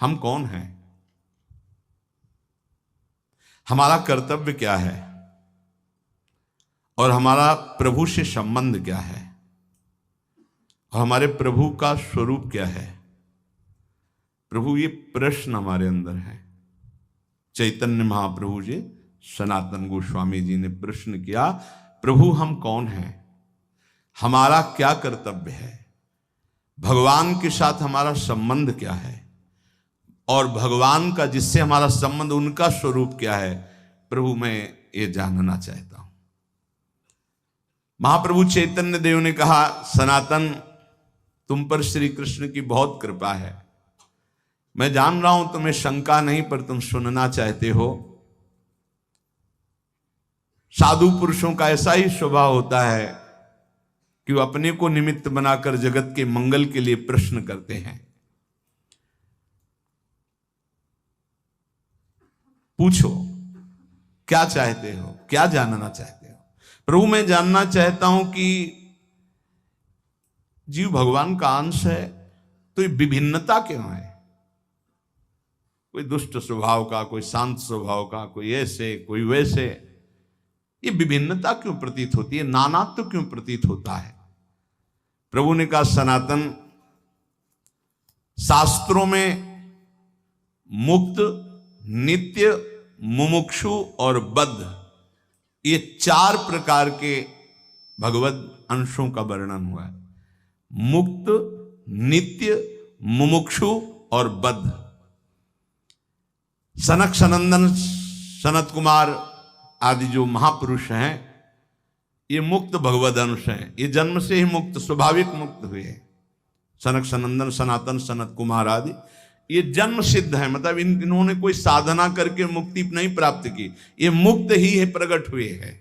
हम कौन हैं, हमारा कर्तव्य क्या है और हमारा प्रभु से संबंध क्या है और हमारे प्रभु का स्वरूप क्या है। प्रभु, ये प्रश्न हमारे अंदर है। चैतन्य महाप्रभु जी, सनातन गोस्वामी जी ने प्रश्न किया, प्रभु हम कौन हैं, हमारा क्या कर्तव्य है, भगवान के साथ हमारा संबंध क्या है और भगवान का जिससे हमारा संबंध, उनका स्वरूप क्या है। प्रभु मैं ये जानना चाहता हूं। महाप्रभु चैतन्य देव ने कहा, सनातन तुम पर श्री कृष्ण की बहुत कृपा है। मैं जान रहा हूं तुम्हें शंका नहीं, पर तुम सुनना चाहते हो। साधु पुरुषों का ऐसा ही स्वभाव होता है कि वो अपने को निमित्त बनाकर जगत के मंगल के लिए प्रश्न करते हैं। पूछो क्या चाहते हो, क्या जानना चाहते हो। प्रभु मैं जानना चाहता हूं कि जीव भगवान का अंश है, तो ये विभिन्नता क्यों है। कोई दुष्ट स्वभाव का, कोई शांत स्वभाव का, कोई ऐसे कोई वैसे, ये विभिन्नता क्यों प्रतीत होती है, नानात्व क्यों प्रतीत होता है। प्रभु ने कहा, सनातन शास्त्रों में मुक्त, नित्य, मुमुक्षु और बद्ध, ये 4 प्रकार के भगवत अंशों का वर्णन हुआ है। मुक्त, नित्य, मुमुक्षु और बद्ध। सनक सनंदन, सनत कुमार आदि जो महापुरुष हैं, ये मुक्त भगवद अंश हैं। ये जन्म से ही मुक्त, स्वाभाविक मुक्त हुए हैं। सनक सनंदन, सनातन, सनत कुमार आदि ये जन्म सिद्ध है, मतलब इन्होंने कोई साधना करके मुक्ति नहीं प्राप्त की, ये मुक्त ही है, प्रकट हुए हैं।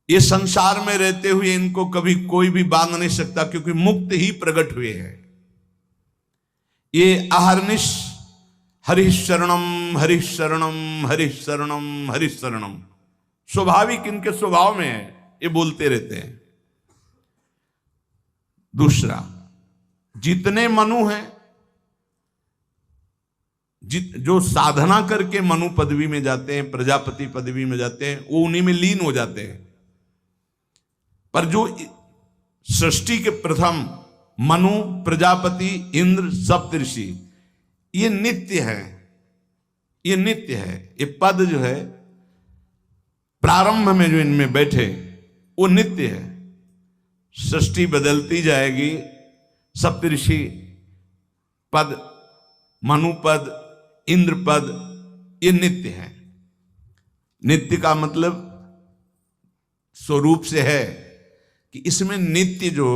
ये संसार में रहते हुए इनको कभी कोई भी बांध नहीं सकता, क्योंकि मुक्त ही प्रकट हुए हैं। ये अहर्निश हरि शरणम हरि शरणम हरि शरणम हरि शरणम, स्वाभाविक इनके स्वभाव में है, ये बोलते रहते हैं। दूसरा, जितने मनु हैं, जो साधना करके मनु पदवी में जाते हैं, प्रजापति पदवी में जाते हैं, वो उन्हीं में लीन हो जाते हैं। पर जो सृष्टि के प्रथम मनु, प्रजापति, इंद्र, सप्तऋषि, ये नित्य है, ये नित्य है। ये पद जो है प्रारंभ में जो इनमें बैठे, वो नित्य है। सृष्टि बदलती जाएगी, सप्तऋषि पद, मनु पद, इंद्र पद, ये नित्य है। नित्य का मतलब स्वरूप से है कि इसमें नित्य जो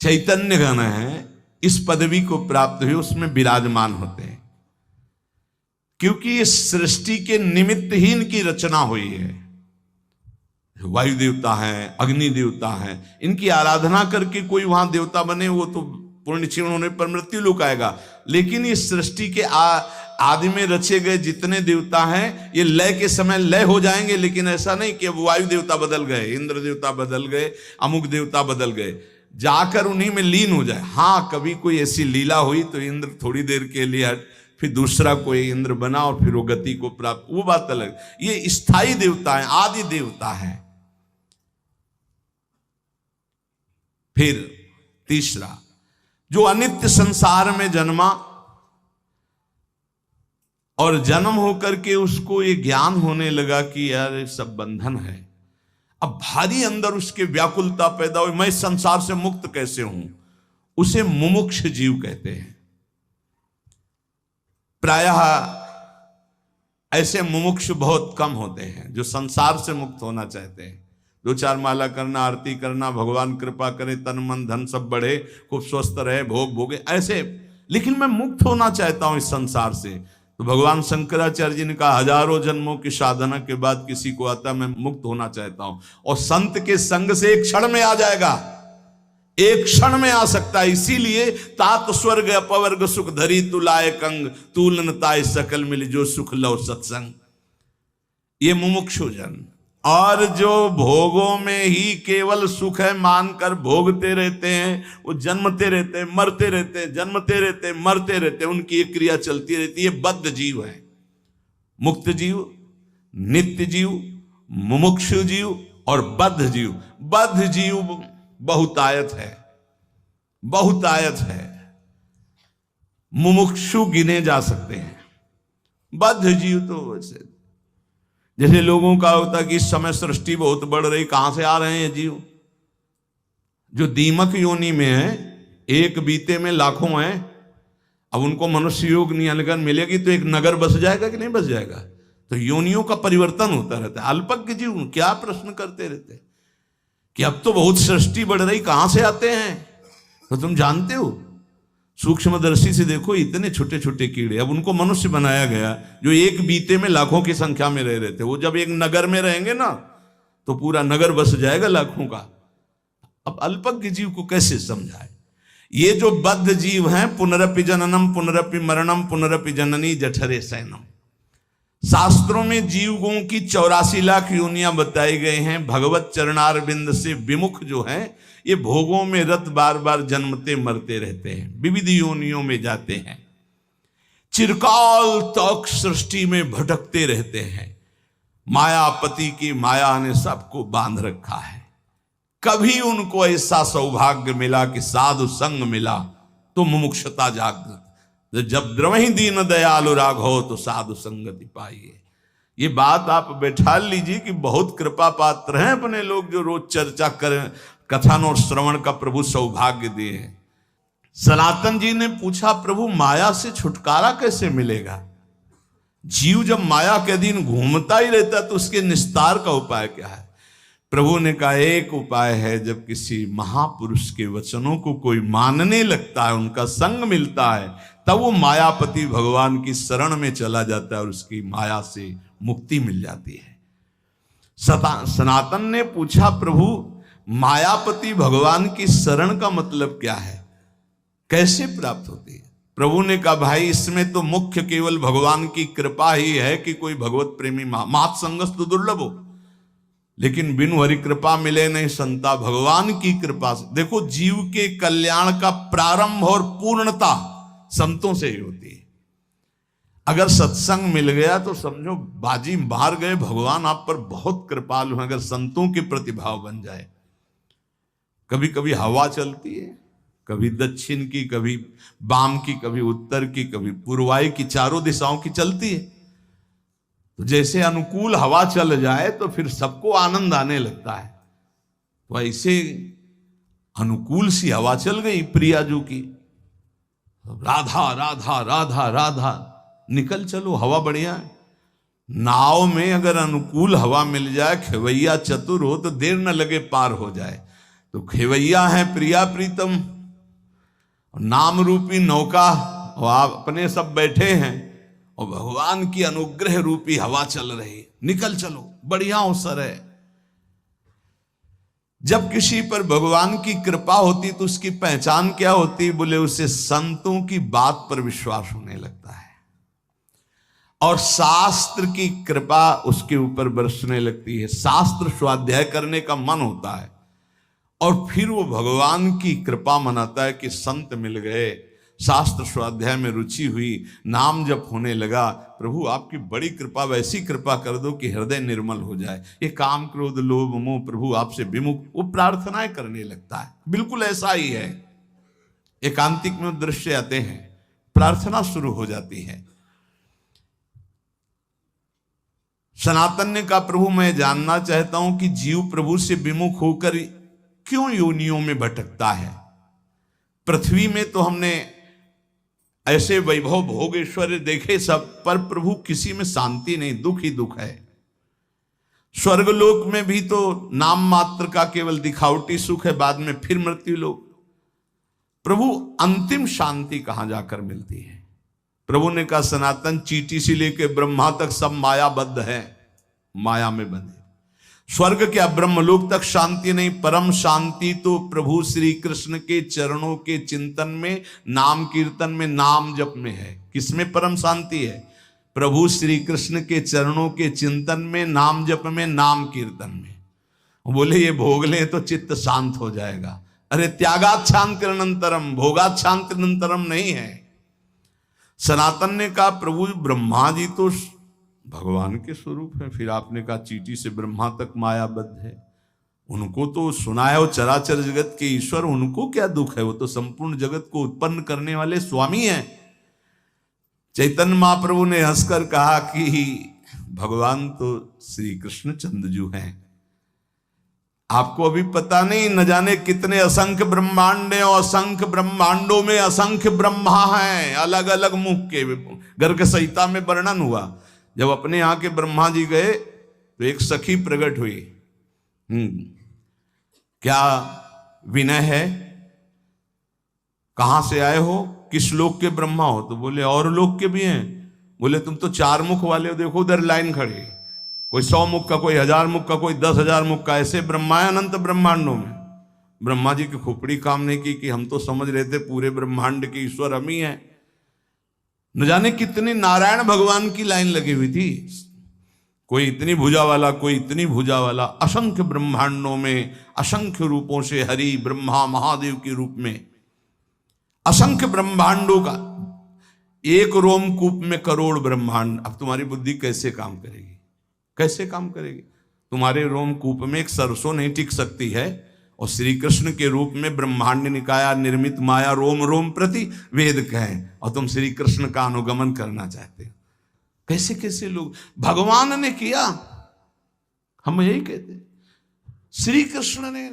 चैतन्य गण है, इस पदवी को प्राप्त हुए उसमें विराजमान होते हैं, क्योंकि ये सृष्टि के निमित्त ही इनकी रचना हुई है। वायु देवता है, अग्नि देवता है, इनकी आराधना करके कोई वहां देवता बने, वो तो पूर्ण क्षीण होने पर मृत्यु लोक आएगा। लेकिन इस सृष्टि के आदि में रचे गए जितने देवता हैं, ये लय के समय लय हो जाएंगे। लेकिन ऐसा नहीं कि अब वायु देवता बदल गए, इंद्र देवता बदल गए, अमुक देवता बदल गए, जाकर उन्हीं में लीन हो जाए। हाँ, कभी कोई ऐसी लीला हुई तो इंद्र थोड़ी देर के लिए फिर दूसरा कोई इंद्र बना और फिर वो गति को प्राप्त, वो बात अलग। ये स्थायी देवता है, आदि देवता है। फिर तीसरा, जो अनित्य संसार में जन्मा और जन्म होकर के उसको ये ज्ञान होने लगा कि यार ये सब बंधन है। अब भारी अंदर उसके व्याकुलता पैदा हुई, मैं संसार से मुक्त कैसे हूं, उसे मुमुक्ष जीव कहते हैं। प्रायः ऐसे मुमुक्ष बहुत कम होते हैं जो संसार से मुक्त होना चाहते हैं। 2-4 माला करना, आरती करना, भगवान कृपा करे, तन मन धन सब बढ़े, खूब स्वस्थ रहे, भोग भोगे, ऐसे। लेकिन मैं मुक्त होना चाहता हूं इस संसार से। तो भगवान शंकराचार्य जी ने कहा, हजारों जन्मों की साधना के बाद किसी को आता मैं मुक्त होना चाहता हूं, और संत के संग से एक क्षण में आ जाएगा, एक क्षण में आ सकता है। इसीलिए तात स्वर्ग अपवर्ग सुख धरी तुलाए कंग, तूलन ताय सकल मिल जो सुख लव सत्संग। ये मुमुक्षु जन, और जो भोगों में ही केवल सुख है मानकर भोगते रहते हैं, वो जन्मते रहते हैं, मरते रहते हैं, जन्मते रहते हैं, मरते रहते हैं, उनकी एक क्रिया चलती रहती है। बद्ध जीव है। मुक्त जीव, नित्य जीव, मुमुक्षु जीव और बद्ध जीव। बद्ध जीव बहुतायत है, बहुतायत है। मुमुक्षु गिने जा सकते हैं। बद्ध जीव तो वैसे जैसे लोगों का होता कि इस समय सृष्टि बहुत बढ़ रही, कहां से आ रहे हैं जीव? जो दीमक योनि में है, एक बीते में लाखों हैं। अब उनको मनुष्य योग नियंत्रण मिलेगी तो एक नगर बस जाएगा कि नहीं बस जाएगा? तो योनियों का परिवर्तन होता रहता है। अल्पज्ञ जीव क्या प्रश्न करते रहते कि अब तो बहुत सृष्टि बढ़ रही, कहां से आते हैं? तो तुम जानते हो, सूक्ष्मदर्शी से देखो, इतने छोटे छोटे कीड़े, अब उनको मनुष्य बनाया गया जो एक बीते में लाखों की संख्या में रह रहे थे। वो जब एक नगर में रहेंगे ना तो पूरा नगर बस जाएगा लाखों का। अब अल्पज्ञ जीव को कैसे समझाए? ये जो बद्ध जीव हैं, पुनरपि जननम पुनरपि मरणम पुनरपि जननी जठरे शयनम। शास्त्रों में जीवों की 84 लाख योनियां बताई गए हैं। भगवत चरणारविंद से विमुख जो है, ये भोगों में रत बार बार जन्मते मरते रहते हैं, विविध योनियों में जाते हैं, चिरकाल तक सृष्टि में भटकते रहते हैं। मायापति की माया ने सबको बांध रखा है। कभी उनको ऐसा सौभाग्य मिला कि साधु संग मिला तो मुमुक्षता जागृत। जब द्रवहि दीन दयालु राघव तो साधु संगति पाइए। ये बात आप बैठा लीजिए कि बहुत कृपा पात्र हैं अपने लोग जो रोज चर्चा करें, कथन और श्रवण का प्रभु सौभाग्य दिए हैं। सनातन जी ने पूछा, प्रभु माया से छुटकारा कैसे मिलेगा? जीव जब माया के अधीन घूमता ही रहता तो उसके निस्तार का उपाय क्या है? प्रभु ने कहा, एक उपाय है, जब किसी महापुरुष के वचनों को कोई मानने लगता है, उनका संग मिलता है, तब वो मायापति भगवान की शरण में चला जाता है और उसकी माया से मुक्ति मिल जाती है। सनातन ने पूछा, प्रभु मायापति भगवान की शरण का मतलब क्या है, कैसे प्राप्त होती है? प्रभु ने कहा, भाई इसमें तो मुख्य केवल भगवान की कृपा ही है कि कोई भगवत प्रेमी मात संगस्तु दुर्लभ हो, लेकिन बिनु हरि कृपा मिले नहीं संता। भगवान की कृपा से देखो, जीव के कल्याण का प्रारंभ और पूर्णता संतों से ही होती है। अगर सत्संग मिल गया तो समझो बाजी मार गए, भगवान आप पर बहुत कृपालु हैं। अगर संतों के प्रतिभाव बन जाए, कभी कभी हवा चलती है, कभी दक्षिण की, कभी वाम की, कभी उत्तर की, कभी पूर्वाई की, चारों दिशाओं की चलती है। तो जैसे अनुकूल हवा चल जाए तो फिर सबको आनंद आने लगता है। तो ऐसे अनुकूल सी हवा चल गई प्रियाजू की, राधा राधा राधा राधा, निकल चलो, हवा बढ़िया है। नाव में अगर अनुकूल हवा मिल जाए, खेवैया चतुर हो तो देर न लगे पार हो जाए। तो खेवैया है प्रिया प्रीतम, नाम रूपी नौका, और आप अपने सब बैठे हैं और भगवान की अनुग्रह रूपी हवा चल रही, निकल चलो, बढ़िया अवसर है। जब किसी पर भगवान की कृपा होती तो उसकी पहचान क्या होती? बोले उसे संतों की बात पर विश्वास होने लगता है और शास्त्र की कृपा उसके ऊपर बरसने लगती है। शास्त्र स्वाध्याय करने का मन होता है और फिर वो भगवान की कृपा मनाता है कि संत मिल गए, शास्त्र स्वाध्याय में रुचि हुई, नाम जप होने लगा। प्रभु आपकी बड़ी कृपा, वैसी कृपा कर दो कि हृदय निर्मल हो जाए, ये काम क्रोध लोभ मोह प्रभु आपसे विमुख, वो प्रार्थनाएं करने लगता है। बिल्कुल ऐसा ही है। एकांतिक में दृश्य आते हैं, प्रार्थना शुरू हो जाती है। सनातन ने कहा, प्रभु मैं जानना चाहता हूं कि जीव प्रभु से विमुख होकर क्यों योनियों में भटकता है? पृथ्वी में तो हमने ऐसे वैभव भोग ऐश्वर्य देखे सब, पर प्रभु किसी में शांति नहीं, दुख ही दुख है। स्वर्गलोक में भी तो नाम मात्र का केवल दिखावटी सुख है, बाद में फिर मृत्यु लोक। प्रभु अंतिम शांति कहां जाकर मिलती है? प्रभु ने कहा, सनातन चींटी से लेके ब्रह्मा तक सब मायाबद्ध है, माया में बंधे। स्वर्ग क्या ब्रह्मलोक तक शांति नहीं, परम शांति तो प्रभु श्री कृष्ण के चरणों के चिंतन में, नाम कीर्तन में, नाम जप में है। किसमें परम शांति है? प्रभु श्री कृष्ण के चरणों के चिंतन में, नाम जप में, नाम कीर्तन में। बोले ये भोग लें तो चित्त शांत हो जाएगा। अरे त्यागात शांतिरनंतरम, भोगात शांतिरनंतरम नहीं है। सनातन ने कहा प्रभु ब्रह्मा जी तो भगवान के स्वरूप है। फिर आपने कहा चींटी से ब्रह्मा तक मायाबद्ध है, उनको तो सुना है वो चराचर जगत के ईश्वर, उनको क्या दुख है, वो तो संपूर्ण जगत को उत्पन्न करने वाले स्वामी हैं। चैतन्य महाप्रभु ने हंसकर कहा कि भगवान तो श्री कृष्ण चंद्रजू हैं, आपको अभी पता नहीं, न जाने कितने असंख्य ब्रह्मांड हैं और असंख्य ब्रह्मांडों में असंख्य ब्रह्मा हैं, अलग अलग मुख के। गर्ग संहिता में वर्णन हुआ, जब अपने यहाँ के ब्रह्मा जी गए तो एक सखी प्रकट हुई। क्या विनय है, कहां से आए हो, किस लोक के ब्रह्मा हो? तो बोले और लोक के भी हैं। बोले तुम तो 4 मुख वाले हो, देखो उधर लाइन खड़ी, कोई 100 मुख का, कोई 1000 मुख का, कोई 10,000 मुख का, ऐसे ब्रह्मा है अनंत ब्रह्मांडों में। ब्रह्मा जी की खोपड़ी काम नहीं की कि हम तो समझ रहे थे पूरे ब्रह्मांड के ईश्वर हम ही हैं। न जाने कितने नारायण भगवान की लाइन लगी हुई थी, कोई इतनी भुजा वाला, कोई इतनी भुजा वाला। असंख्य ब्रह्मांडों में असंख्य रूपों से हरि ब्रह्मा महादेव के रूप में असंख्य ब्रह्मांडों का एक रोमकूप में करोड़ ब्रह्मांड। अब तुम्हारी बुद्धि कैसे काम करेगी, कैसे काम करेगी? तुम्हारे रोमकूप में एक सरसों नहीं टिक सकती है, और श्री कृष्ण के रूप में ब्रह्मांड निकाया निर्मित माया रोम रोम प्रति वेद कहें, और तुम श्री कृष्ण का अनुगमन करना चाहते हो। कैसे कैसे लोग, भगवान ने किया, हम यही कहते। श्री कृष्ण ने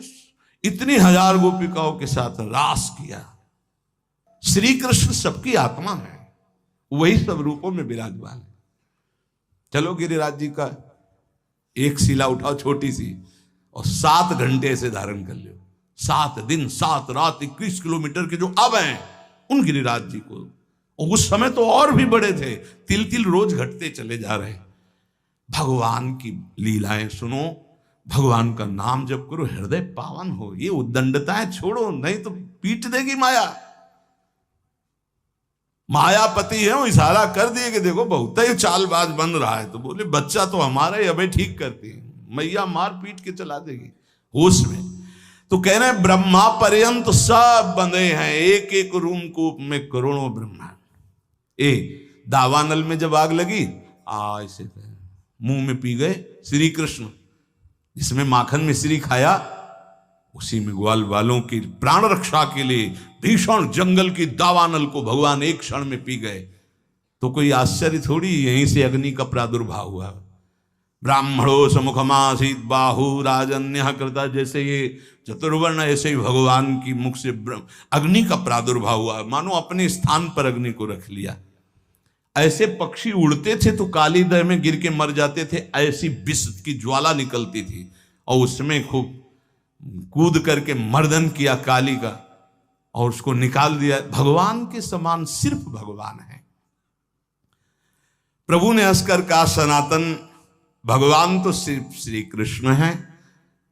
इतनी 1000 गोपिकाओं के साथ रास किया। श्री कृष्ण सबकी आत्मा है, वही सब रूपों में विराजमान है। चलो गिरिराज जी का एक शिला उठाओ छोटी सी, और 7 घंटे से धारण कर लो। 7 दिन 7 रात 21 किलोमीटर के जो अब हैं उन गिरिराज जी को, और उस समय तो और भी बड़े थे, तिल तिल रोज घटते चले जा रहे। भगवान की लीलाएं सुनो, भगवान का नाम जप करो, हृदय पावन हो। ये उद्दंडताएं छोड़ो, नहीं तो पीट देगी माया। मायापति है, वो इशारा कर दिए कि देखो बहुत ही चालबाज बन रहा है, तो बोले बच्चा तो हमारा ही, अबे ठीक करती है, मैया मार पीट के चला देगी होश में। तो कह रहे ब्रह्मा पर्यंत सब बंधे हैं, एक एक रूम कूप में करोड़ों ब्रह्मा। दावानल में जब आग लगी, ऐसे मुंह में पी गए श्री कृष्ण, जिसमें माखन मिश्री खाया, उसी में ग्वाल वालों की प्राण रक्षा के लिए भीषण जंगल की दावानल को भगवान एक क्षण में पी गए। तो कोई आश्चर्य थोड़ी, यहीं से अग्नि का प्रादुर्भाव हुआ। ब्राह्मणो समुखमासीत बाहु राजन्य कृता, जैसे ये चतुर्वर्ण, ऐसे ही भगवान की मुख से अग्नि का प्रादुर्भाव हुआ, मानो अपने स्थान पर अग्नि को रख लिया। ऐसे पक्षी उड़ते थे तो काली दह में गिर के मर जाते थे, ऐसी विष की ज्वाला निकलती थी, और उसमें खूब कूद करके मर्दन किया काली का, और उसको निकाल दिया। भगवान के समान सिर्फ भगवान है। प्रभु ने हंसकर कहा सनातन, भगवान तो सिर्फ श्री कृष्ण हैं,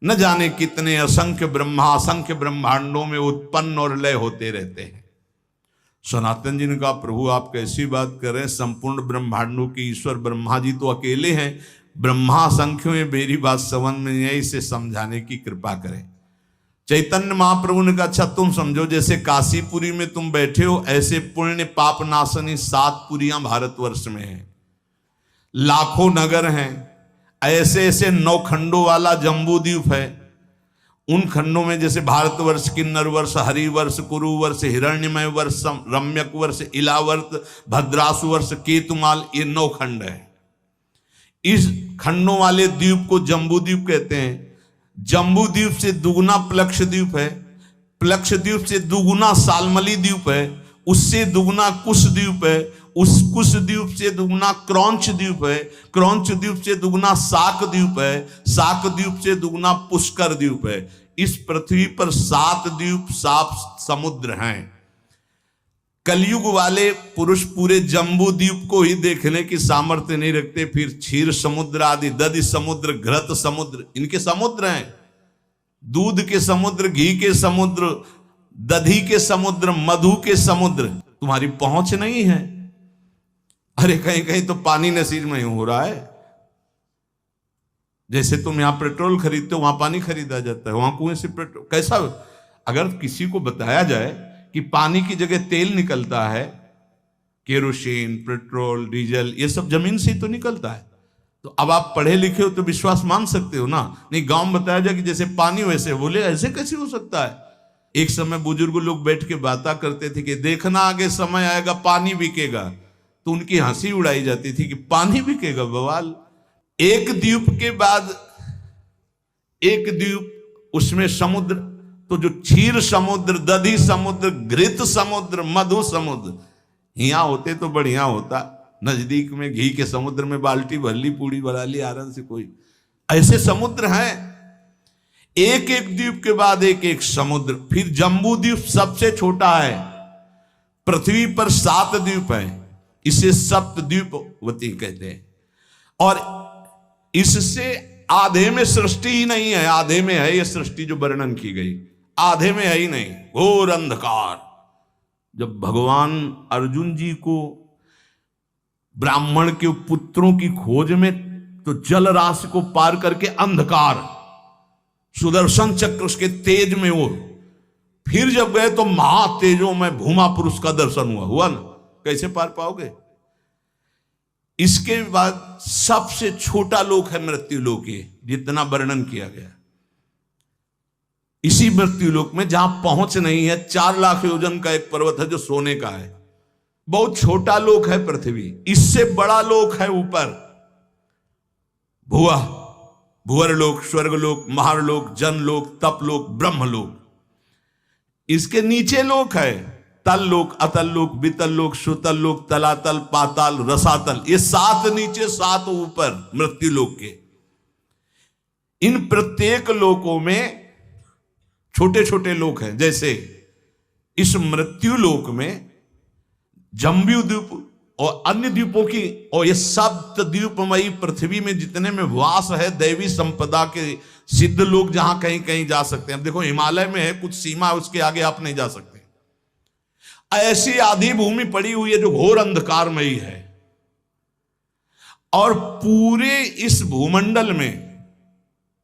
न जाने कितने असंख्य ब्रह्मा असंख्य ब्रह्मांडों में उत्पन्न और लय होते रहते हैं। सनातन जी ने कहा प्रभु आप कैसी बात कर रहे हैं, संपूर्ण ब्रह्मांडों के ईश्वर ब्रह्मा जी तो अकेले हैं, ब्रह्मा असंख्य में मेरी बात समझ में नहीं है, इसे समझाने की कृपा करें। चैतन्य महाप्रभु ने कहा अच्छा तुम समझो, जैसे काशीपुरी में तुम बैठे हो, ऐसे पुण्य पाप नाशनी 7 पुरियां भारतवर्ष में हैं, लाखों नगर हैं, ऐसे ऐसे 9 खंडों वाला जम्बू द्वीप है। उन खंडों में जैसे भारतवर्ष, किन्नर वर्ष, हरिवर्ष, कुरुवर्ष, हिरण्यमय वर्ष, रम्यक वर्ष, इलावर्त, भद्रासु वर्ष, केतुमाल, ये 9 खंड है। इस खंडों वाले द्वीप को जम्बू द्वीप कहते हैं। जम्बू द्वीप से दुगुना प्लक्ष द्वीप है, प्लक्ष द्वीप से दुगुना सालमली द्वीप है, उससे दुगुना कुश द्वीप है, उस कुश द्वीप से दुगुना क्रौंच द्वीप है, क्रौंच द्वीप से दुगुना साक द्वीप है, साक द्वीप से दुगुना पुष्कर द्वीप है। इस पृथ्वी पर 7 द्वीप 7 समुद्र हैं। कलयुग वाले पुरुष पूरे जम्बू द्वीप को ही देखने की सामर्थ्य नहीं रखते, फिर क्षीर समुद्र आदि, दधि समुद्र, घृत समुद्र, इनके समुद्र हैं। दूध के समुद्र, घी के समुद्र, दधी के समुद्र, मधु के समुद्र, तुम्हारी पहुंच नहीं है। अरे कहीं कहीं तो पानी नसीब नहीं हो रहा है। जैसे तुम यहां पेट्रोल खरीदते हो, वहां पानी खरीदा जाता है, वहां कुएं से पेट्रोल। कैसा, अगर किसी को बताया जाए कि पानी की जगह तेल निकलता है, केरोसिन, पेट्रोल, डीजल, ये सब जमीन से ही तो निकलता है, तो अब आप पढ़े लिखे हो तो विश्वास मान सकते हो ना। नहीं, गांव में बताया जाए कि जैसे पानी वैसे, बोले ऐसे कैसे हो सकता है। एक समय बुजुर्ग लोग बैठ के बातें करते थे कि देखना आगे समय आएगा पानी बिकेगा, तो उनकी हंसी उड़ाई जाती थी कि पानी बिकेगा, बवाल। एक द्वीप के बाद एक द्वीप, उसमें समुद्र, तो जो क्षीर समुद्र, दधी समुद्र, घृत समुद्र, मधु समुद्र, यहाँ होते तो बढ़िया होता। नजदीक में घी के समुद्र में बाल्टी भर ली, पूड़ी बना ली आराम से। कोई ऐसे समुद्र हैं, एक एक द्वीप के बाद एक एक समुद्र। फिर जम्बू द्वीप सबसे छोटा है, पृथ्वी पर 7 द्वीप है, इसे सप्तद्वीपवती कहते हैं। और इससे आधे में सृष्टि ही नहीं है, आधे में है ये सृष्टि जो वर्णन की गई, आधे में है ही नहीं, घोर अंधकार। जब भगवान अर्जुन जी को ब्राह्मण के पुत्रों की खोज में, तो जल राशि को पार करके अंधकार, सुदर्शन चक्र उसके तेज में वो, फिर जब गए तो महातेजों में भूमा पुरुष का दर्शन हुआ ना, कैसे पार पाओगे। इसके बाद सबसे छोटा लोक है मृत्यु लोक, जितना वर्णन किया गया। इसी मृत्यु लोक में जहां पहुंच नहीं है, 4 लाख योजन का एक पर्वत है जो सोने का है, बहुत छोटा लोक है पृथ्वी। इससे बड़ा लोक है ऊपर भुवर लोक, स्वर्ग लोक, महारलोक, जनलोक, तपलोक, ब्रह्मलोक। इसके नीचे लोक है तल लोक, अतल लोक, वितल लोक, सुतल लोक, तलातल, पाताल, रसातल। ये 7 नीचे 7 ऊपर मृत्यु लोक के। इन प्रत्येक लोकों में छोटे छोटे लोक हैं। जैसे इस मृत्यु लोक में जम्बू द्वीप और अन्य द्वीपों की, और ये सप्त द्वीपमयी पृथ्वी में जितने में वास है दैवी संपदा के सिद्ध लोग, जहां कहीं कहीं जा सकते हैं। देखो हिमालय में है कुछ सीमा, उसके आगे आप नहीं जा सकते। ऐसी आधी भूमि पड़ी हुई है जो घोर अंधकारमयी है। और पूरे इस भूमंडल में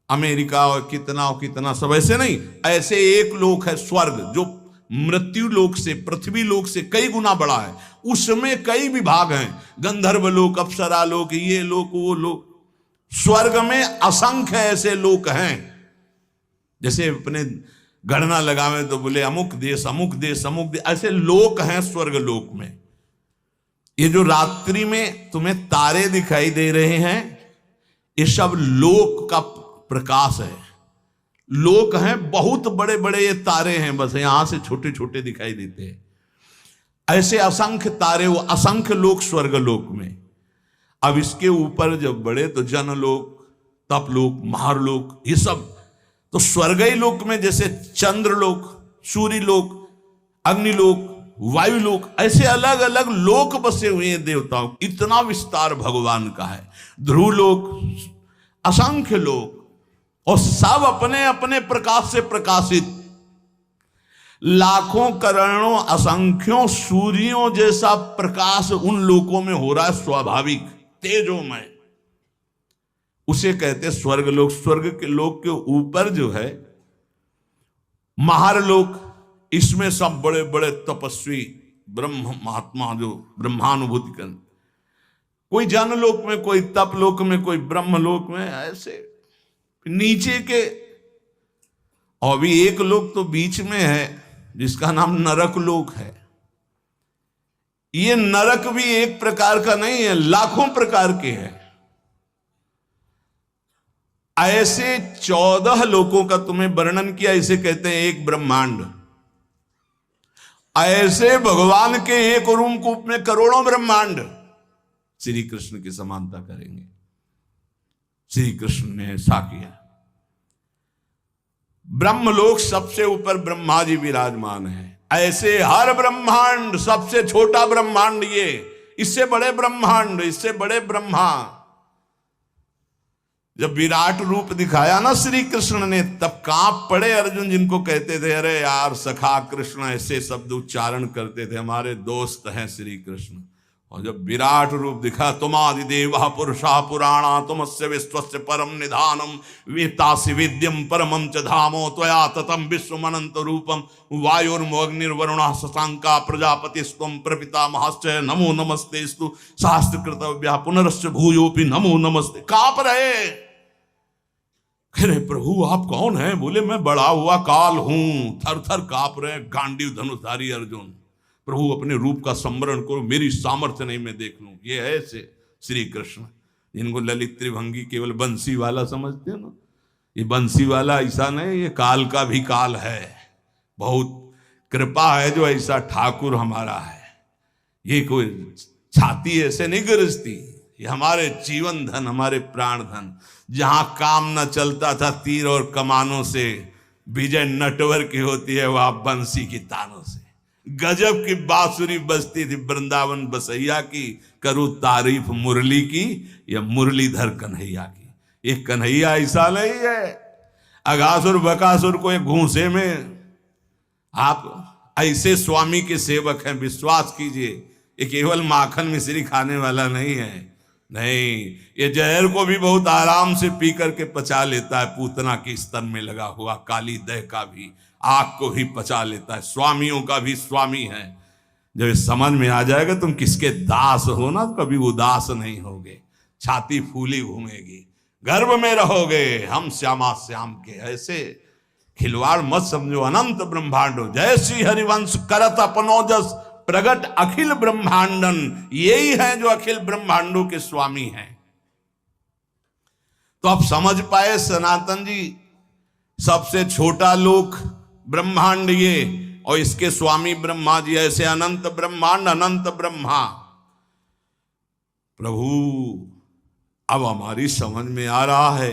अमेरिका और कितना सब ऐसे नहीं, ऐसे एक लोक है स्वर्ग, जो मृत्यु लोक से, पृथ्वी लोक से कई गुना बड़ा है। उसमें कई विभाग हैं, गंधर्व लोक, अप्सरा लोक, ये लोक, वो लोक। स्वर्ग में असंख्य ऐसे लोक हैं। जैसे अपने गणना लगावे तो बोले अमुक देश, अमुक देश, अमुक देश, ऐसे लोक हैं स्वर्ग लोक में। ये जो रात्रि में तुम्हें तारे दिखाई दे रहे हैं, ये सब लोक का प्रकाश है। लोक हैं, बहुत बड़े बड़े ये तारे हैं, बस यहां से छोटे छोटे दिखाई देते हैं। ऐसे असंख्य तारे, वो असंख्य लोक स्वर्ग लोक में। अब इसके ऊपर जब बढ़े तो जनलोक, तपलोक, महारलोक, ये सब तो स्वर्गीय लोक में जैसे चंद्रलोक, सूर्यलोक, अग्निलोक, वायुलोक, ऐसे अलग अलग लोक बसे हुए हैं देवताओं। इतना विस्तार भगवान का है। ध्रुवलोक, असंख्य लोक, और सब अपने अपने प्रकाश से प्रकाशित। लाखों करोड़ों असंख्यों सूर्यों जैसा प्रकाश उन लोकों में हो रहा है, स्वाभाविक तेजोमय। उसे कहते स्वर्ग लोक। स्वर्ग के लोक के ऊपर जो है महारलोक, इसमें सब बड़े बड़े तपस्वी ब्रह्म महात्मा जो ब्रह्मानुभूति कर, कोई जनलोक में, कोई तपलोक में, कोई ब्रह्मलोक में, ऐसे नीचे के। और भी एक लोक तो बीच में है जिसका नाम नरक लोक है। ये नरक भी एक प्रकार का नहीं है, लाखों प्रकार के हैं। ऐसे 14 लोकों का तुम्हें वर्णन किया, इसे कहते हैं एक ब्रह्मांड। ऐसे भगवान के एक रूम कूप में करोड़ों ब्रह्मांड श्री कृष्ण की समानता करेंगे। श्री कृष्ण ने ऐसा किया। ब्रह्मलोक सबसे ऊपर ब्रह्मा जी विराजमान है। ऐसे हर ब्रह्मांड, सबसे छोटा ब्रह्मांड ये, इससे बड़े ब्रह्मांड, इससे बड़े ब्रह्मा। जब विराट रूप दिखाया ना श्री कृष्ण ने, तब कांप पड़े अर्जुन, जिनको कहते थे अरे यार सखा कृष्ण, ऐसे शब्द उच्चारण करते थे, हमारे दोस्त हैं श्री कृष्ण। और जब विराट रूप दिखा, तुमादि देवा पुरुषा पुराणा तुमस्य विश्वस्य परम निधानम वेत्तासि वेद्यम परमं च धामो त्वया ततं विश्वमनंत रूपम वायुर्मोऽग्निर्वरुणः शशांका प्रजापतिस्त्वं प्रपितामहश्च नमो नमस्तेस्तु शास्त्रकृतव्या पुनरश्च भूयोपि नमो नमस्ते। कांप रहे, कह रहे प्रभु आप कौन हैं? बोले मैं बड़ा हुआ काल हूं। थर थर कांप रहे, गांडीव धनुषधारी अर्जुन। प्रभु अपने रूप का स्मरण करो, मेरी सामर्थ्य नहीं मैं देख लूं। ये है ऐसे श्री कृष्ण, जिनको ललित त्रिभंगी केवल बंसी वाला समझते हो ना, ये बंसी वाला ऐसा नहीं, ये काल का भी काल है। बहुत कृपा है जो ऐसा ठाकुर हमारा है। ये कोई छाती ऐसे नहीं गरजती, ये हमारे जीवन धन, हमारे प्राण धन। जहां काम न चलता था तीर और कमानों से, विजय नटवर की होती है वहां बंसी की तानों से। गजब की बांसुरी बजती थी वृंदावन बसैया की, करूं तारीफ मुरली की या मुरलीधर कन्हैया की। ये कन्हैया ऐसा नहीं है अगासुर बकासुर को एक घूंसे में। आप ऐसे स्वामी के सेवक हैं, विश्वास कीजिए। ये केवल माखन मिश्री खाने वाला नहीं है, नहीं, ये जहर को भी बहुत आराम से पी करके पचा लेता है। पूतना के स्तन में लगा हुआ काली दह का भी, आग को भी पचा लेता है। स्वामियों का भी स्वामी है। जब ये समझ में आ जाएगा तुम किसके दास हो ना, तो कभी उदास नहीं होगे, छाती फूली घूमेगी, गर्भ में रहोगे। हम श्यामा श्याम के ऐसे खिलवाड़ मत समझो। अनंत ब्रह्मांडो जय श्री हरिवंश करत अपनो जस प्रगट अखिल ब्रह्मांडन। यही है जो अखिल ब्रह्मांडों के स्वामी हैं। तो आप समझ पाए सनातन जी, सबसे छोटा लोक ब्रह्मांड ये, और इसके स्वामी ब्रह्मा जी। ऐसे अनंत ब्रह्मांड, अनंत ब्रह्मा। प्रभु अब हमारी समझ में आ रहा है।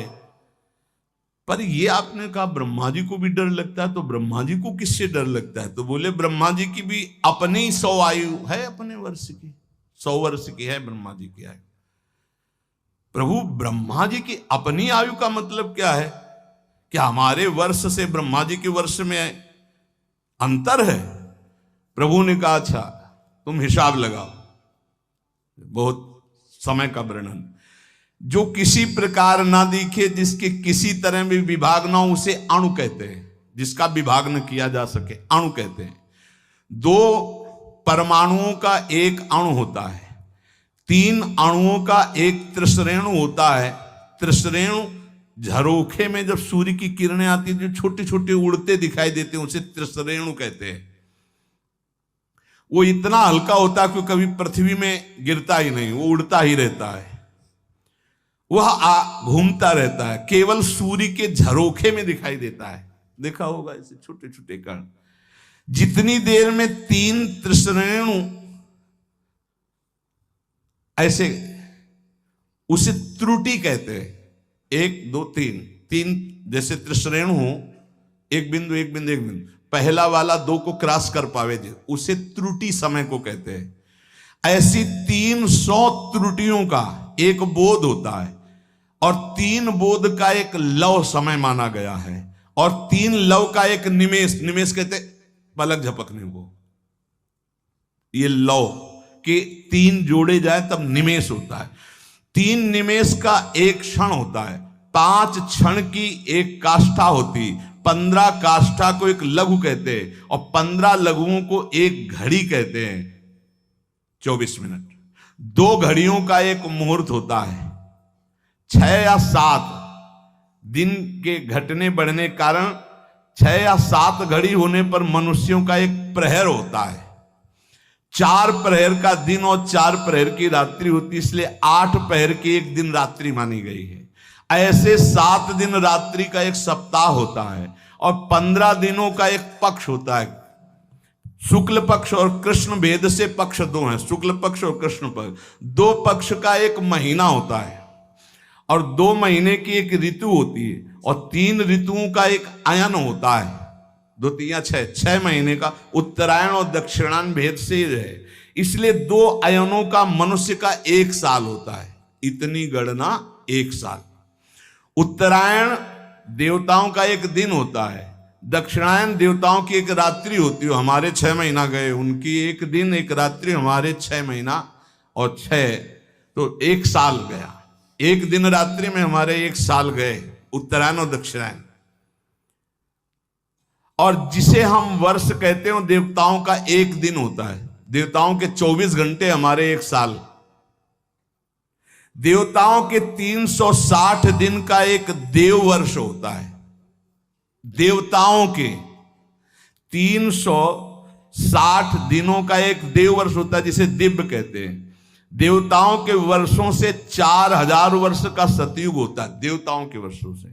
पर ये आपने कहा ब्रह्मा जी को भी डर लगता है, तो ब्रह्मा जी को किससे डर लगता है? तो बोले ब्रह्मा जी की भी अपनी 100 आयु है, अपने वर्ष की 100 वर्ष की है ब्रह्मा जी की आयु। प्रभु ब्रह्मा जी की अपनी आयु का मतलब क्या है? क्या हमारे वर्ष से ब्रह्मा जी के वर्ष में अंतर है? प्रभु ने कहा अच्छा तुम हिसाब लगाओ। बहुत समय का वर्णन। जो किसी प्रकार ना दिखे, जिसके किसी तरह भी विभाग ना हो, उसे अणु कहते हैं। जिसका विभाग न किया जा सके अणु कहते हैं। 2 परमाणुओं का एक अणु होता है, 3 अणुओं का एक त्रिश्रेणु होता है। त्रिश्रेणु झरोखे में जब सूर्य की किरणें आती है, जो छोटे छोटे उड़ते दिखाई देते हैं, उसे त्रिश्रेणु कहते हैं। वो इतना हल्का होता है कि कभी पृथ्वी में गिरता ही नहीं, वो उड़ता ही रहता है, वह घूमता रहता है, केवल सूर्य के झरोखे में दिखाई देता है। देखा होगा ऐसे छोटे छोटे कण। जितनी देर में 3 त्रिश्रेणु ऐसे, उसे त्रुटि कहते हैं। 1 2 3 जैसे त्रिश्रेणु हो, एक बिंदु एक बिंदु एक बिंदु, पहला वाला 2 को क्रॉस कर पावे जो, उसे त्रुटि समय को कहते हैं। ऐसी 300 त्रुटियों का एक बोध होता है, और 3 बोध का एक लव समय माना गया है, और 3 लव का एक निमेष, निमेष कहते पलक झपकने को। ये लव के 3 जोड़े जाए तब निमेष होता है। 3 निमेष का एक क्षण होता है, 5 क्षण की एक काष्ठा होती, 15 काष्ठा को एक लघु कहते हैं, और 15 लघुओं को एक घड़ी कहते हैं। 24 मिनट। 2 घड़ियों का एक मुहूर्त होता है। 6 या 7 दिन के घटने बढ़ने कारण 6 या 7 घड़ी होने पर मनुष्यों का एक प्रहर होता है। 4 प्रहर का दिन और 4 प्रहर की रात्रि होती, इसलिए 8 प्रहर की एक दिन रात्रि मानी गई है। ऐसे 7 दिन रात्रि का एक सप्ताह होता है, और 15 दिनों का एक पक्ष होता है। शुक्ल पक्ष और कृष्ण भेद से पक्ष 2 हैं, शुक्ल पक्ष और कृष्ण पक्ष। 2 पक्ष का एक महीना होता है, और 2 महीने की एक ऋतु होती है, और 3 ऋतुओं का एक अयन होता है। 2 3 6 महीने का उत्तरायण और दक्षिणायन भेद से है, इसलिए 2 अयनों का मनुष्य का 1 साल होता है। इतनी गणना 1 साल। उत्तरायण देवताओं का एक दिन होता है, दक्षिणायन देवताओं की एक रात्रि होती है। हमारे 6 महीना गए, उनकी एक दिन एक रात्रि, हमारे 6 महीना और 6 तो 1 साल गया। एक दिन रात्रि में हमारे 1 साल गए, उत्तरायण और दक्षिणायन। और जिसे हम वर्ष कहते हो, देवताओं का एक दिन होता है। देवताओं के 24 घंटे, हमारे 1 साल। देवताओं के 360 दिन का एक देव वर्ष होता है। देवताओं के 360 दिनों का एक देव वर्ष होता है, जिसे दिव्य कहते हैं। देवताओं के वर्षों से 4000 वर्ष का सतयुग होता है। देवताओं के वर्षों से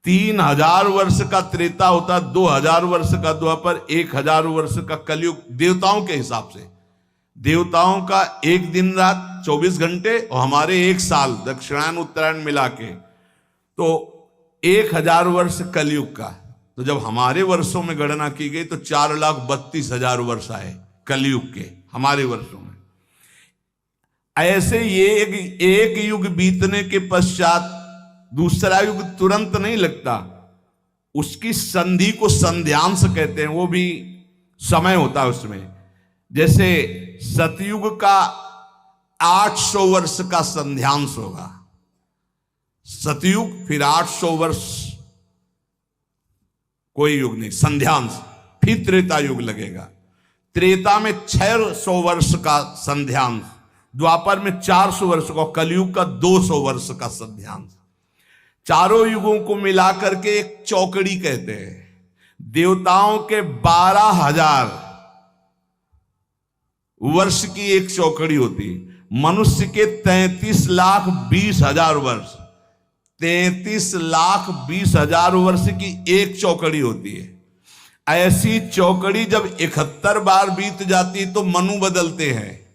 3000 वर्ष का त्रेता होता है, 2000 वर्ष का द्वापर, 1000 वर्ष का कलयुग। देवताओं के हिसाब से देवताओं का एक दिन रात 24 घंटे और हमारे 1 साल, दक्षिणायन उत्तरायण मिला के, तो 1000 वर्ष कलयुग का। तो जब हमारे वर्षों में गणना की गई तो 4,32,000 वर्ष आए कलयुग के हमारे वर्षों में। ऐसे ये एक युग बीतने के पश्चात दूसरा युग तुरंत नहीं लगता, उसकी संधि को संध्यांश कहते हैं। वो भी समय होता है उसमें। जैसे सतयुग का 800 वर्ष का संध्यांश होगा, सतयुग, फिर 800 वर्ष कोई युग नहीं, संध्यांश, फिर त्रेता युग लगेगा। त्रेता में 600 वर्ष का संध्यांश, द्वापर में 400 वर्ष का, कलयुग का 200 वर्ष का संध्यांश। चारों युगों को मिलाकर के एक चौकड़ी कहते हैं। देवताओं के 12,000 वर्ष की एक चौकड़ी होती है। मनुष्य के 33,20,000 वर्ष, 33,20,000 वर्ष की एक चौकड़ी होती है। ऐसी चौकड़ी जब 71 बार बीत जाती तो मनु बदलते हैं।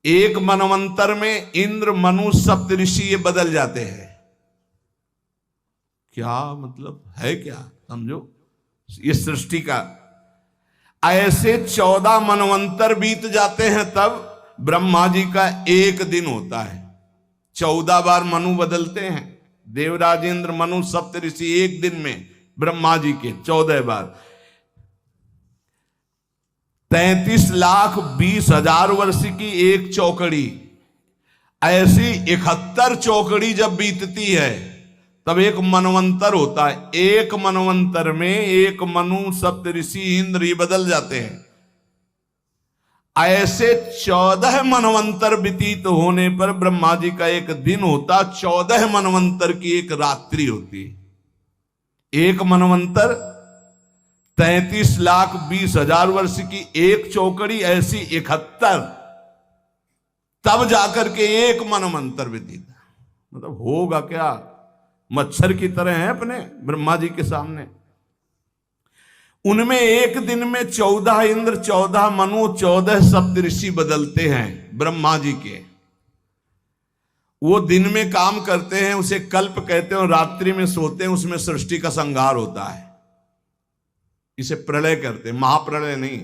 एक मनवंतर में इंद्र, मनु, सप्तऋषि ये बदल जाते हैं। क्या मतलब है, क्या समझो ये सृष्टि का। ऐसे 14 मनवंतर बीत जाते हैं तब ब्रह्मा जी का एक दिन होता है। 14 बार मनु बदलते हैं, देवराज, इंद्र, मनु, सप्तऋषि एक दिन में ब्रह्मा जी के 14 बार। 33,20,000 वर्ष की एक चौकड़ी। ऐसी 71 चौकड़ी जब बीतती है तब एक मनवंतर होता है। एक मनवंतर में एक मनु, सप्तऋषि, इंद्र ये बदल जाते हैं। ऐसे 14 मनवंतर व्यतीत होने पर ब्रह्मा जी का एक दिन होता, 14 मनवंतर की एक रात्रि होती। एक मनवंतर 33,20,000 वर्ष की एक चौकड़ी, ऐसी 71, तब जाकर के एक मनवंतर व्यतीत। मतलब होगा क्या, मच्छर की तरह है अपने ब्रह्मा जी के सामने। उनमें एक दिन में 14 इंद्र, 14 मनु, 14 सप्तऋषि बदलते हैं ब्रह्मा जी के। वो दिन में काम करते हैं, उसे कल्प कहते हैं, और रात्रि में सोते हैं, उसमें सृष्टि का संहार होता है। इसे प्रलय करते हैं, महाप्रलय नहीं।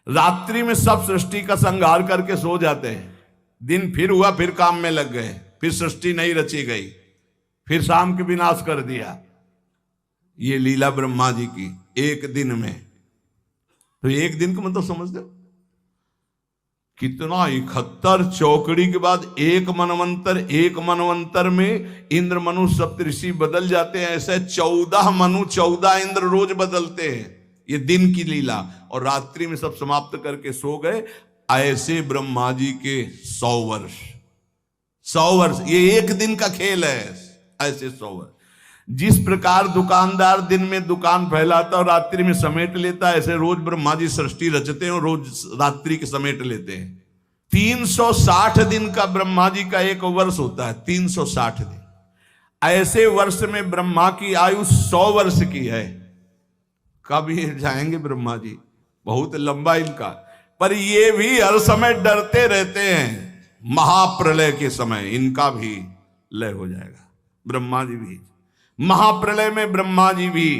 रात्रि में सब सृष्टि का संहार करके सो जाते हैं। दिन फिर हुआ, फिर काम में लग गए, फिर सृष्टि नहीं रची गई, फिर शाम के विनाश कर दिया। ये लीला ब्रह्मा जी की एक दिन में। तो एक दिन का मतलब समझ दो कितना, 71 चौकड़ी के बाद एक मनवंतर, एक मनवंतर में इंद्र, मनु, सप्तऋषि बदल जाते हैं। ऐसे 14 मनु, 14 इंद्र रोज बदलते हैं। ये दिन की लीला। और रात्रि में सब समाप्त करके सो गए। ऐसे ब्रह्मा जी के 100 वर्ष, 100 वर्ष, ये एक दिन का खेल है। ऐसे 100 वर्ष। जिस प्रकार दुकानदार दिन में दुकान फैलाता और रात्रि में समेट लेता है, ऐसे रोज ब्रह्मा जी सृष्टि रचते हैं और रोज रात्रि के समेट लेते हैं। 360 दिन का ब्रह्मा जी का एक वर्ष होता है, 360 दिन। ऐसे वर्ष में ब्रह्मा की आयु 100 वर्ष की है। कब ये जाएंगे ब्रह्मा जी, बहुत लंबा इनका। पर ये भी हर समय डरते रहते हैं, महाप्रलय के समय इनका भी लय हो जाएगा। ब्रह्मा जी भी महाप्रलय में, ब्रह्मा जी भी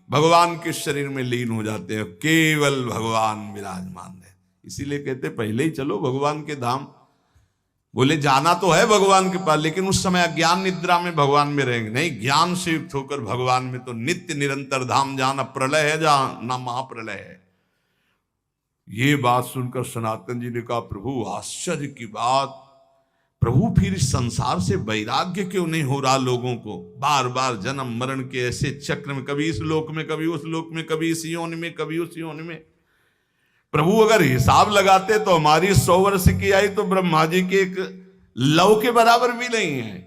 भगवान के शरीर में लीन हो जाते हैं, केवल भगवान विराजमान है। इसीलिए कहते पहले ही चलो भगवान के धाम। बोले जाना तो है भगवान के पास, लेकिन उस समय अज्ञान निद्रा में भगवान में रहेंगे। नहीं, ज्ञान से युक्त होकर भगवान में तो नित्य निरंतर धाम। जहां ना प्रलय है, जहां ना महाप्रलय है। ये बात सुनकर सनातन जी ने कहा, प्रभु आश्चर्य की बात, प्रभु फिर इस संसार से वैराग्य क्यों नहीं हो रहा लोगों को? बार बार जन्म मरण के ऐसे चक्र में, कभी इस लोक में, कभी उस लोक में, कभी इस योनि में, कभी उस योनि में। प्रभु अगर हिसाब लगाते तो हमारी 100 वर्ष की आई तो ब्रह्मा जी के एक लव के बराबर भी नहीं है,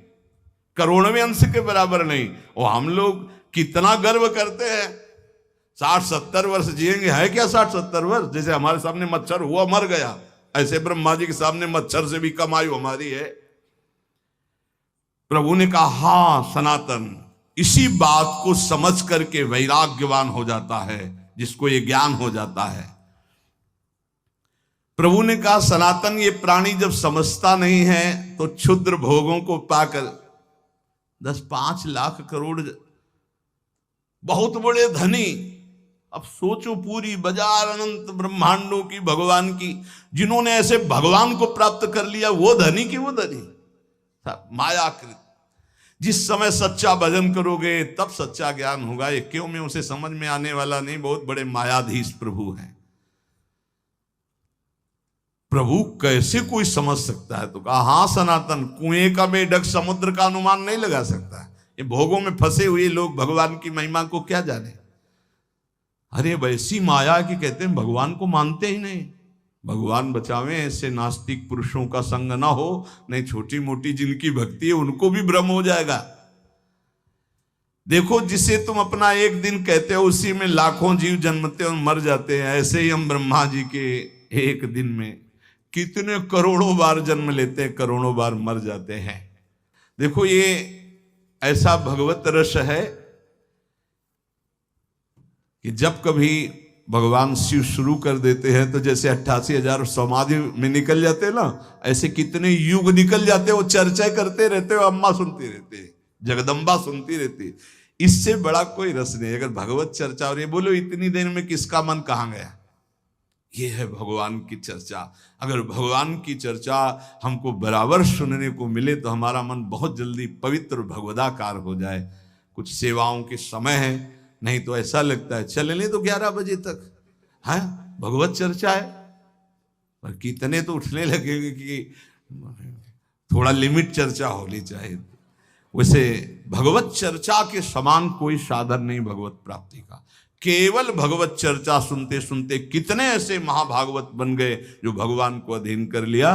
करोड़वें अंश के बराबर नहीं। और हम लोग कितना गर्व करते हैं, 60-70 वर्ष जिएंगे। है क्या 60-70 वर्ष? जैसे हमारे सामने मच्छर हुआ मर गया, ऐसे ब्रह्मा जी के सामने मच्छर से भी कम आयु हमारी है। प्रभु ने कहा, हां सनातन, इसी बात को समझ करके वैराग्यवान हो जाता है, जिसको ये ज्ञान हो जाता है। प्रभु ने कहा, सनातन, ये प्राणी जब समझता नहीं है तो क्षुद्र भोगों को पाकर 10-5 लाख करोड़ बहुत बड़े धनी, अब सोचो पूरी बाजार अनंत ब्रह्मांडों की भगवान की, जिन्होंने ऐसे भगवान को प्राप्त कर लिया, वो धनी की वो धनी मायाकृत। जिस समय सच्चा भजन करोगे तब सच्चा ज्ञान होगा। ये क्यों में उसे समझ में आने वाला नहीं, बहुत बड़े मायाधीश प्रभु हैं। प्रभु कैसे कोई समझ सकता है? तो कहा, हां सनातन, कुएं का बेढक समुद्र का अनुमान नहीं लगा सकता। ये भोगों में फंसे हुए लोग भगवान की महिमा को क्या जाने? अरे वैसी माया की कहते हैं भगवान को मानते ही नहीं। भगवान बचावे ऐसे नास्तिक पुरुषों का संग ना हो, नहीं छोटी मोटी जिनकी भक्ति है उनको भी भ्रम हो जाएगा। देखो, जिसे तुम अपना एक दिन कहते हो उसी में लाखों जीव जन्मते और मर जाते हैं। ऐसे ही हम ब्रह्मा जी के एक दिन में कितने करोड़ों बार जन्म लेते हैं, करोड़ों बार मर जाते हैं। देखो, ये ऐसा भगवत रस है कि जब कभी भगवान शिव शुरू कर देते हैं तो जैसे 88,000 समाधि में निकल जाते हैं ना, ऐसे कितने युग निकल जाते हैं, वो चर्चा करते रहते हो, अम्मा सुनती रहती है, जगदम्बा सुनती रहती है। इससे बड़ा कोई रस नहीं अगर भगवत चर्चा। और ये बोलो, इतनी देर में किसका मन कहाँ गया? ये है भगवान की चर्चा। अगर भगवान की चर्चा हमको बराबर सुनने को मिले तो हमारा मन बहुत जल्दी पवित्र भगवदाकार हो जाए। कुछ सेवाओं के समय है, नहीं तो ऐसा लगता है चले नहीं तो 11 बजे तक है भगवत चर्चा है, पर कितने तो उठने लगेंगे कि थोड़ा लिमिट चर्चा होनी चाहिए। वैसे भगवत चर्चा के समान कोई साधन नहीं भगवत प्राप्ति का। केवल भगवत चर्चा सुनते सुनते कितने ऐसे महाभागवत बन गए जो भगवान को अधीन कर लिया।